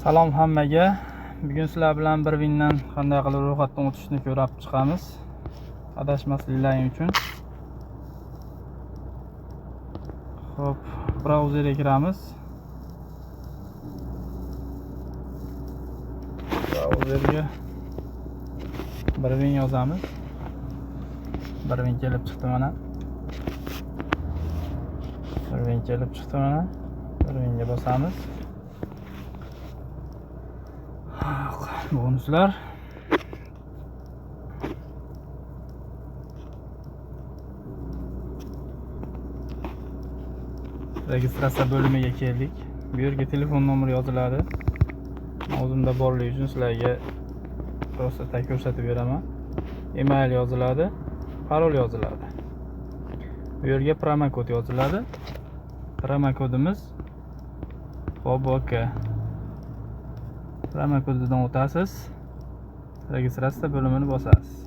Salom hammaga. Bugun sizlar bilan bir windan qanday qilib ro'yxatdan o'tishni ko'rib chiqamiz. Adashmasliklaring uchun. Xo'p, brauzerga kiramiz. Brauzerga bir win yozamiz. Bir win kelib chiqdi mana. Bir win kelib chiqdi mana. Bir winga bosamiz. Bonuslar. Registratsiya bo'limiga keldik. Bu yerga telefon nomeri yoziladi. O'zimda borligi uchun sizlarga prosta ko'rsatib beraman. Email yoziladi, parol yoziladi. Bu yerga promokod yoziladi. Promokodimiz OBK. Promokodidan o'tasiz. Registratsiya bo'limini bosasiz.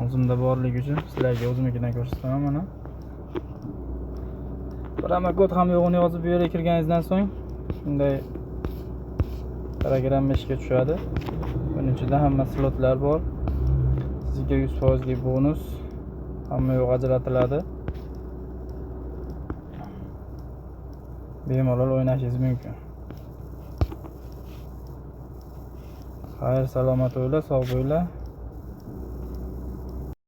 O'zimda borligi uchun sizlarga o'zimnikidan ko'rsataman mana. Promokod ham yo'g'ini yozib bu yerga kirganingizdan so'ng shunday Telegram ishga tushadi. Buning ichida hamma slotlar bor. Sizga 100% lik bonus hamma yo'q ajratiladi. Bemalol o'ynashingiz mumkin. Xayr, salomat o'yla, sog' bo'yla.